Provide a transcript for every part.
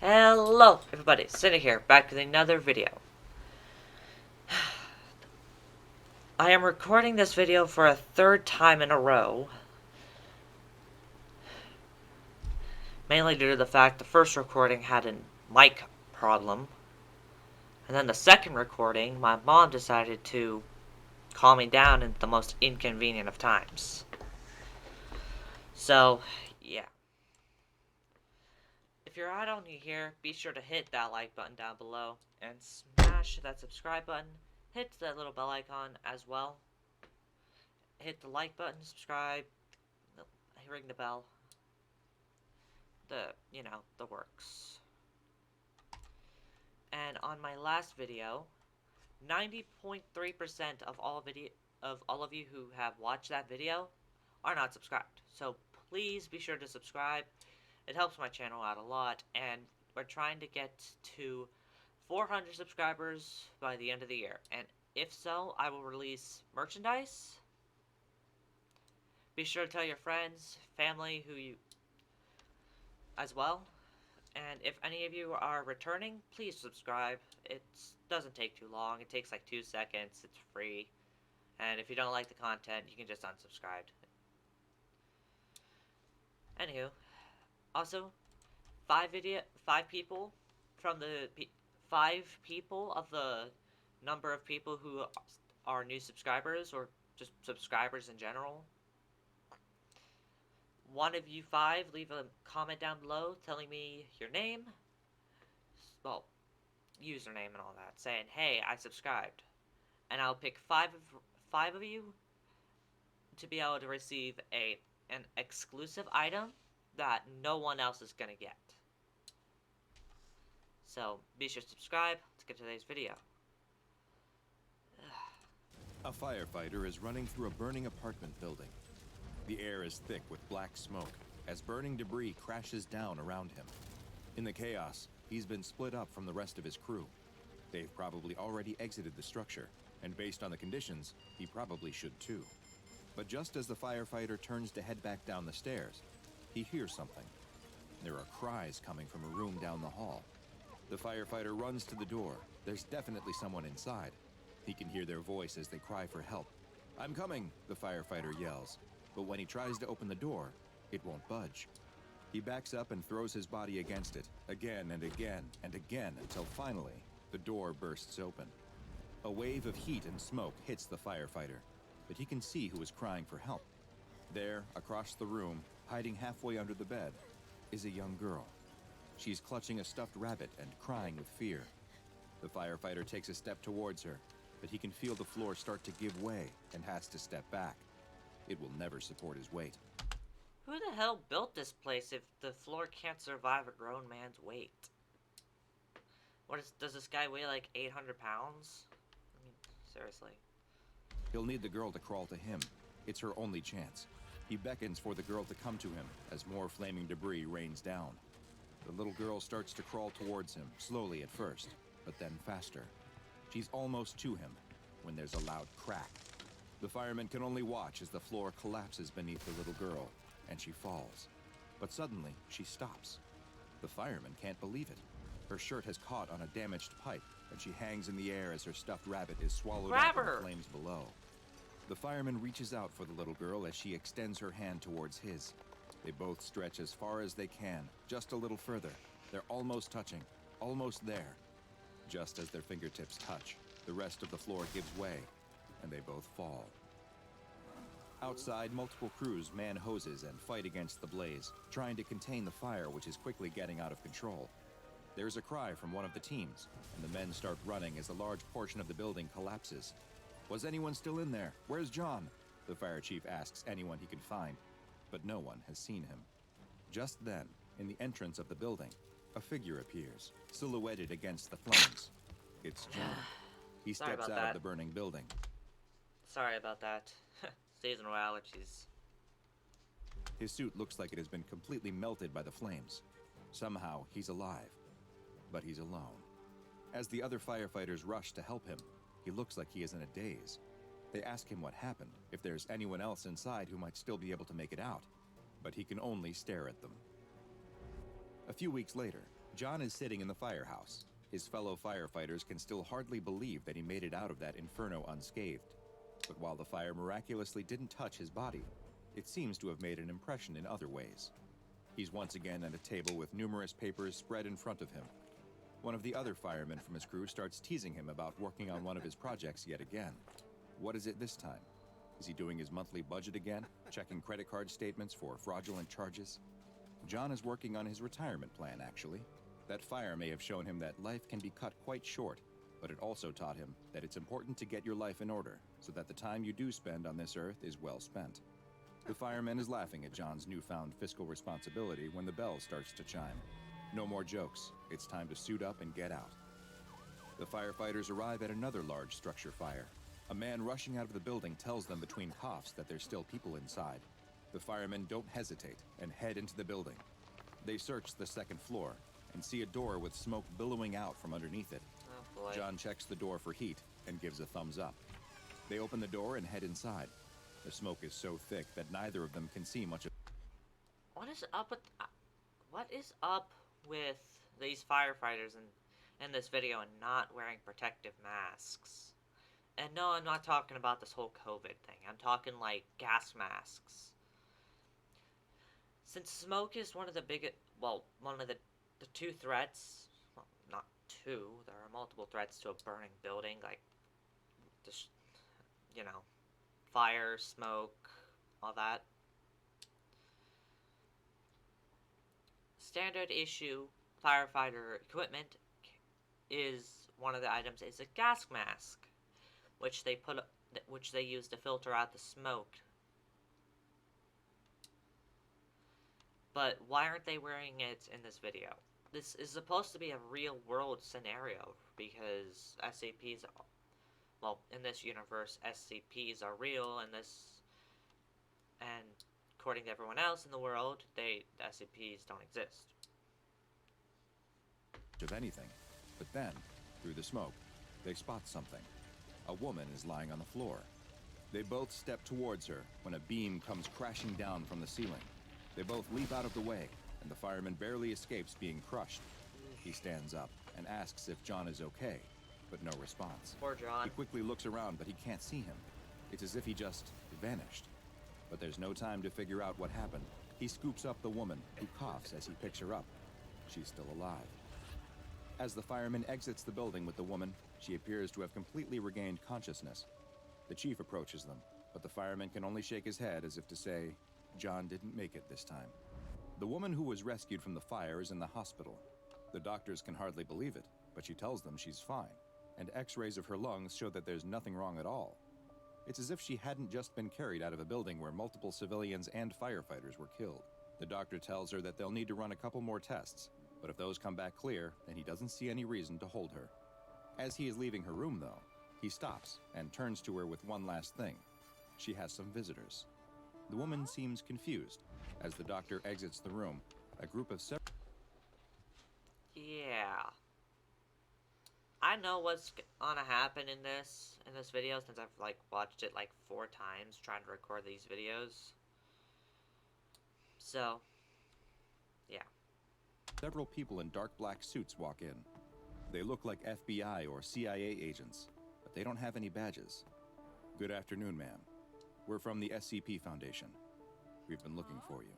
Hello everybody, Cindy here, back with another video. I am recording this video for a third time in a row. Mainly due to the fact the first recording had a mic problem. And then the second recording, my mom decided to calm me down in the most inconvenient of times. So, yeah. If you're out new here, be sure to hit that like button down below and smash that subscribe button. Hit that little bell icon as well. Hit the like button, subscribe, ring the bell. The works. And on my last video, 90.3% of all of you who have watched that video are not subscribed. So please be sure to subscribe. It helps my channel out a lot, and we're trying to get to 400 subscribers by the end of the year. And if so, I will release merchandise. Be sure to tell your friends, family, as well. And if any of you are returning, please subscribe. It doesn't take too long. It takes like 2 seconds. It's free. And if you don't like the content, you can just unsubscribe. Anywho, also, five people from the 5 people of the number of people who are new subscribers or just subscribers in general. One of you 5, leave a comment down below telling me your name, well, username and all that, saying, hey, I subscribed. And I'll pick five of you to be able to receive an exclusive item that no one else is gonna get. So be sure to subscribe. Let's get to today's video. A firefighter is running through a burning apartment building. The air is thick with black smoke as burning debris crashes down around him. In the chaos, he's been split up from the rest of his crew. They've probably already exited the structure, and based on the conditions, he probably should too. But just as the firefighter turns to head back down the stairs, he hears something. There are cries coming from a room down the hall. The firefighter runs to the door. There's definitely someone inside. He can hear their voice as they cry for help. "I'm coming," the firefighter yells. But when he tries to open the door, it won't budge. He backs up and throws his body against it, again and again and again, until finally, the door bursts open. A wave of heat and smoke hits the firefighter, but he can see who is crying for help. There, across the room, hiding halfway under the bed, is a young girl. She's clutching a stuffed rabbit and crying with fear. The firefighter takes a step towards her, but he can feel the floor start to give way and has to step back. It will never support his weight. Who the hell built this place if the floor can't survive a grown man's weight? Does this guy weigh like 800 pounds? I mean, seriously. He'll need the girl to crawl to him. It's her only chance. He beckons for the girl to come to him as more flaming debris rains down. The little girl starts to crawl towards him, slowly at first, but then faster. She's almost to him when there's a loud crack. The fireman can only watch as the floor collapses beneath the little girl, and she falls. But suddenly, she stops. The fireman can't believe it. Her shirt has caught on a damaged pipe, and she hangs in the air as her stuffed rabbit is swallowed up in the flames below. The fireman reaches out for the little girl as she extends her hand towards his. They both stretch as far as they can, just a little further. They're almost touching, almost there. Just as their fingertips touch, the rest of the floor gives way, and they both fall. Outside, multiple crews man hoses and fight against the blaze, trying to contain the fire which is quickly getting out of control. There's a cry from one of the teams, and the men start running as a large portion of the building collapses. "Was anyone still in there? Where's John?" the fire chief asks anyone he can find, but no one has seen him. Just then, in the entrance of the building, a figure appears, silhouetted against the flames. It's John. He steps out of the burning building. Sorry about that. Seasonal allergies. His suit looks like it has been completely melted by the flames. Somehow, he's alive. But he's alone. As the other firefighters rush to help him, he looks like he is in a daze. They ask him what happened, if there's anyone else inside who might still be able to make it out. But he can only stare at them. A few weeks later, John is sitting in the firehouse. His fellow firefighters can still hardly believe that he made it out of that inferno unscathed. But while the fire miraculously didn't touch his body, it seems to have made an impression in other ways. He's once again at a table with numerous papers spread in front of him. One of the other firemen from his crew starts teasing him about working on one of his projects yet again. What is it this time? Is he doing his monthly budget again, checking credit card statements for fraudulent charges? John is working on his retirement plan, actually. That fire may have shown him that life can be cut quite short, but it also taught him that it's important to get your life in order so that the time you do spend on this earth is well spent. The fireman is laughing at John's newfound fiscal responsibility when the bell starts to chime. No more jokes. It's time to suit up and get out. The firefighters arrive at another large structure fire. A man rushing out of the building tells them between coughs that there's still people inside. The firemen don't hesitate and head into the building. They search the second floor and see a door with smoke billowing out from underneath it. Oh boy. John checks the door for heat and gives a thumbs up. They open the door and head inside. The smoke is so thick that neither of them can see much of it. What is up with these firefighters in this video and not wearing protective masks? And no, I'm not talking about this whole COVID thing. I'm talking like gas masks. Since smoke is one of the one of the two threats, well, not two, there are multiple threats to a burning building, like, just, fire, smoke, all that. Standard issue firefighter equipment is one of the items is a gas mask, which they use to filter out the smoke. But why aren't they wearing it in this video? This is supposed to be a real-world scenario because SCPs, in this universe, SCPs are real, and according to everyone else in the world, the SCPs don't exist. Of anything. But then, through the smoke, they spot something. A woman is lying on the floor. They both step towards her when a beam comes crashing down from the ceiling. They both leap out of the way, and the fireman barely escapes being crushed. He stands up and asks if John is okay, but no response. Poor John. He quickly looks around, but he can't see him. It's as if he just vanished. But there's no time to figure out what happened. He scoops up the woman, who coughs as he picks her up. She's still alive. As the fireman exits the building with the woman, she appears to have completely regained consciousness. The chief approaches them, but the fireman can only shake his head as if to say, John didn't make it this time. The woman who was rescued from the fire is in the hospital. The doctors can hardly believe it, but she tells them she's fine, and x-rays of her lungs show that there's nothing wrong at all. It's as if she hadn't just been carried out of a building where multiple civilians and firefighters were killed. The doctor tells her that they'll need to run a couple more tests, but if those come back clear, then he doesn't see any reason to hold her. As he is leaving her room, though, he stops and turns to her with one last thing. She has some visitors. The woman seems confused. As the doctor exits the room, a group of several... Yeah. I know what's gonna happen in this video since I've watched it 4 times trying to record these videos. So, yeah. Several people in dark black suits walk in. They look like FBI or CIA agents, but they don't have any badges. Good afternoon, ma'am. We're from the SCP Foundation. We've been looking for you.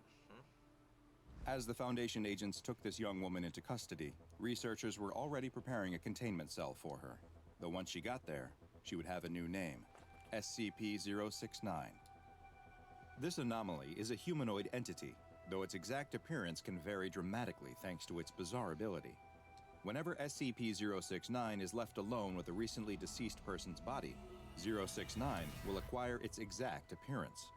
As the Foundation agents took this young woman into custody, researchers were already preparing a containment cell for her. Though once she got there, she would have a new name, SCP-069. This anomaly is a humanoid entity, though its exact appearance can vary dramatically thanks to its bizarre ability. Whenever SCP-069 is left alone with a recently deceased person's body, 069 will acquire its exact appearance.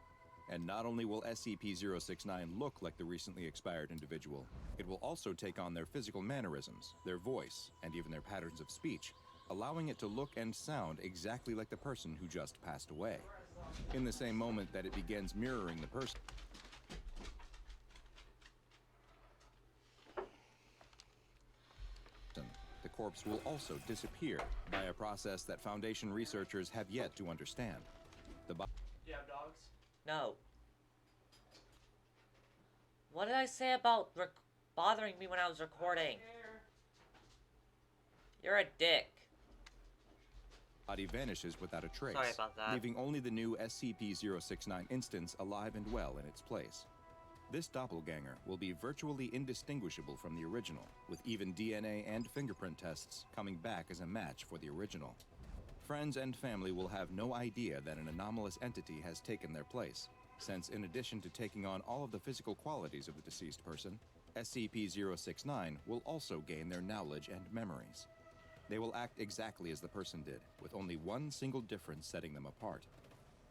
And not only will SCP-069 look like the recently expired individual, it will also take on their physical mannerisms, their voice, and even their patterns of speech, allowing it to look and sound exactly like the person who just passed away. In the same moment that it begins mirroring the person, the corpse will also disappear by a process that Foundation researchers have yet to understand. Do you have dogs? No. What did I say about bothering me when I was recording? You're a dick. Body vanishes without a trace, Sorry about that. leaving only the new SCP-069 instance alive and well in its place. This doppelganger will be virtually indistinguishable from the original, with even DNA and fingerprint tests coming back as a match for the original. Friends and family will have no idea that an anomalous entity has taken their place, since in addition to taking on all of the physical qualities of the deceased person, SCP-069 will also gain their knowledge and memories. They will act exactly as the person did, with only one single difference setting them apart.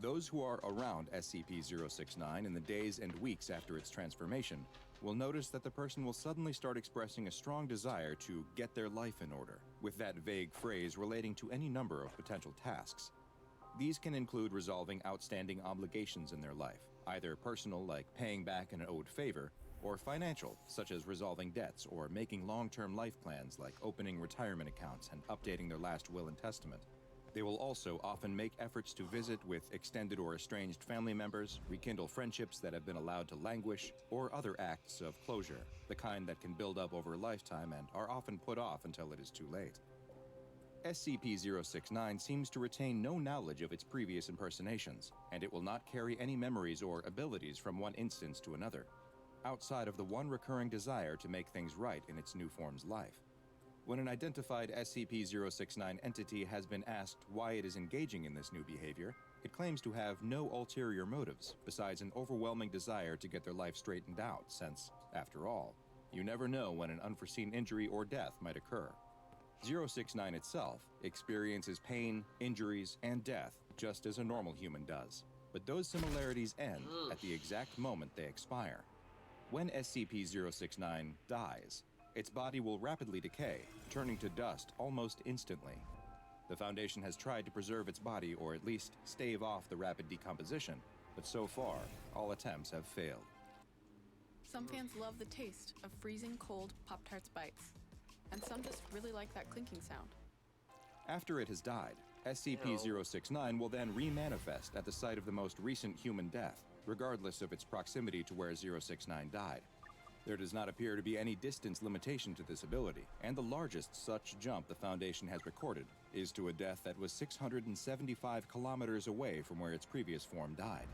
Those who are around SCP-069 in the days and weeks after its transformation will notice that the person will suddenly start expressing a strong desire to get their life in order, with that vague phrase relating to any number of potential tasks. These can include resolving outstanding obligations in their life, either personal, like paying back an owed favor, or financial, such as resolving debts or making long-term life plans like opening retirement accounts and updating their last will and testament. They will also often make efforts to visit with extended or estranged family members, rekindle friendships that have been allowed to languish, or other acts of closure, the kind that can build up over a lifetime and are often put off until it is too late. SCP-069 seems to retain no knowledge of its previous impersonations, and it will not carry any memories or abilities from one instance to another, outside of the one recurring desire to make things right in its new form's life. When an identified SCP-069 entity has been asked why it is engaging in this new behavior, it claims to have no ulterior motives besides an overwhelming desire to get their life straightened out, since, after all, you never know when an unforeseen injury or death might occur. 069 itself experiences pain, injuries, and death just as a normal human does, but those similarities end at the exact moment they expire. When SCP-069 dies, its body will rapidly decay, turning to dust almost instantly. The Foundation has tried to preserve its body, or at least stave off the rapid decomposition, but so far, all attempts have failed. Some fans love the taste of freezing cold Pop-Tarts bites, and some just really like that clinking sound. After it has died, SCP-069 will then remanifest at the site of the most recent human death, regardless of its proximity to where 069 died. There does not appear to be any distance limitation to this ability, and the largest such jump the Foundation has recorded is to a death that was 675 kilometers away from where its previous form died.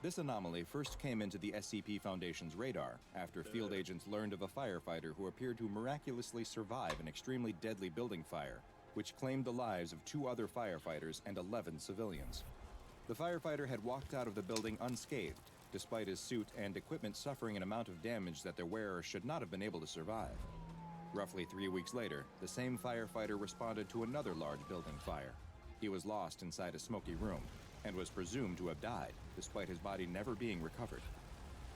This anomaly first came into the SCP Foundation's radar after field agents learned of a firefighter who appeared to miraculously survive an extremely deadly building fire, which claimed the lives of 2 other firefighters and 11 civilians. The firefighter had walked out of the building unscathed, despite his suit and equipment suffering an amount of damage that their wearer should not have been able to survive. Roughly 3 weeks later, the same firefighter responded to another large building fire. He was lost inside a smoky room and was presumed to have died, despite his body never being recovered.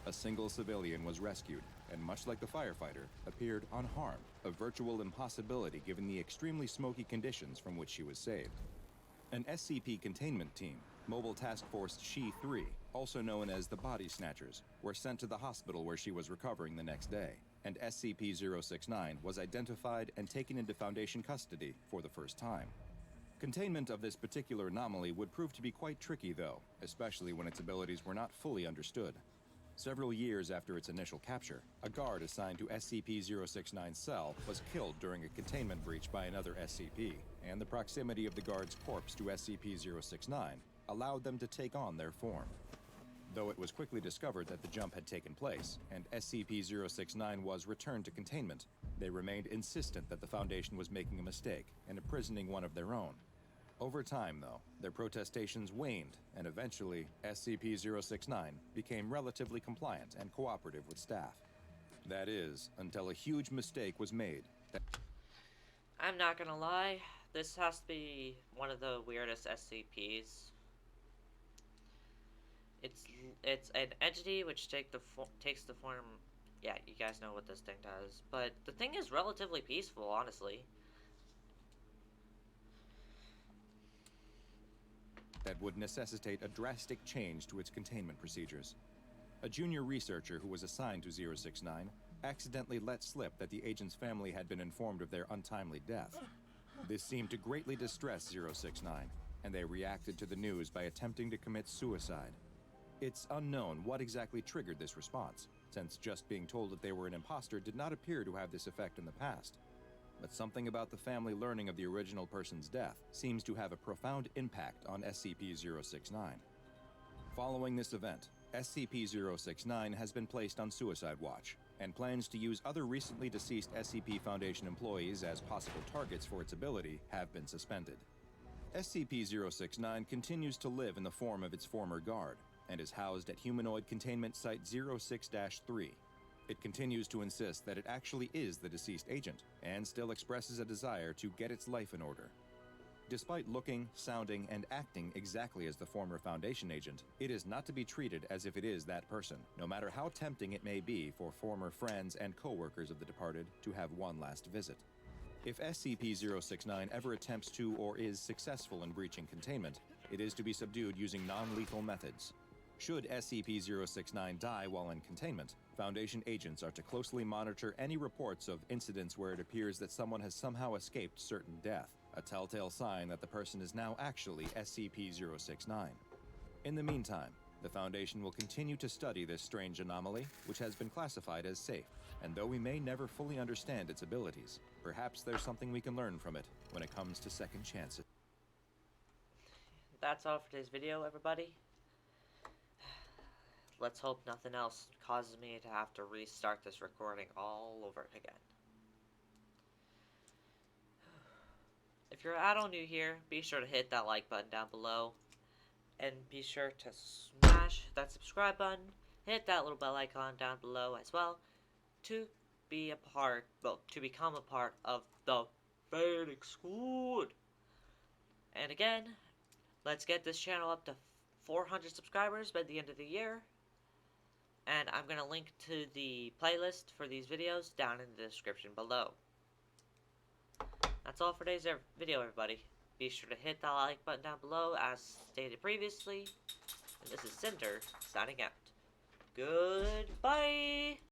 A single civilian was rescued, and much like the firefighter, appeared unharmed, a virtual impossibility given the extremely smoky conditions from which she was saved. An SCP containment team, Mobile Task Force She-3, also known as the Body Snatchers, were sent to the hospital where she was recovering the next day, and SCP-069 was identified and taken into Foundation custody for the first time. Containment of this particular anomaly would prove to be quite tricky, though, especially when its abilities were not fully understood. Several years after its initial capture, a guard assigned to SCP-069's cell was killed during a containment breach by another SCP, and the proximity of the guard's corpse to SCP-069 allowed them to take on their form. Though it was quickly discovered that the jump had taken place, and SCP-069 was returned to containment, they remained insistent that the Foundation was making a mistake and imprisoning one of their own. Over time, though, their protestations waned, and eventually, SCP-069 became relatively compliant and cooperative with staff. That is, until a huge mistake was made. I'm not gonna lie, this has to be one of the weirdest SCPs. It's an entity which takes the form. Yeah, you guys know what this thing does, but the thing is relatively peaceful, honestly. That would necessitate a drastic change to its containment procedures. A junior researcher who was assigned to 069 accidentally let slip that the agent's family had been informed of their untimely death. This seemed to greatly distress 069, and they reacted to the news by attempting to commit suicide. It's unknown what exactly triggered this response, since just being told that they were an imposter did not appear to have this effect in the past. but something about the family learning of the original person's death seems to have a profound impact on SCP-069. Following this event, SCP-069 has been placed on suicide watch, and plans to use other recently deceased SCP Foundation employees as possible targets for its ability have been suspended. SCP-069 continues to live in the form of its former guard, and is housed at Humanoid Containment Site 06-3. It continues to insist that it actually is the deceased agent, and still expresses a desire to get its life in order. Despite looking, sounding, and acting exactly as the former Foundation agent, it is not to be treated as if it is that person, no matter how tempting it may be for former friends and co-workers of the departed to have one last visit. If SCP-069 ever attempts to or is successful in breaching containment, it is to be subdued using non-lethal methods. Should SCP-069 die while in containment, Foundation agents are to closely monitor any reports of incidents where it appears that someone has somehow escaped certain death, a telltale sign that the person is now actually SCP-069. In the meantime, the Foundation will continue to study this strange anomaly, which has been classified as safe, and though we may never fully understand its abilities, perhaps there's something we can learn from it when it comes to second chances. That's all for today's video, everybody. Let's hope nothing else causes me to have to restart this recording all over again. If you're at all new here, be sure to hit that like button down below. And be sure to smash that subscribe button. Hit that little bell icon down below as well. To become a part of the Phoenix Squad. And again, let's get this channel up to 400 subscribers by the end of the year. And I'm going to link to the playlist for these videos down in the description below. That's all for today's video, everybody. Be sure to hit that like button down below as stated previously. And this is Cinder signing out. Goodbye!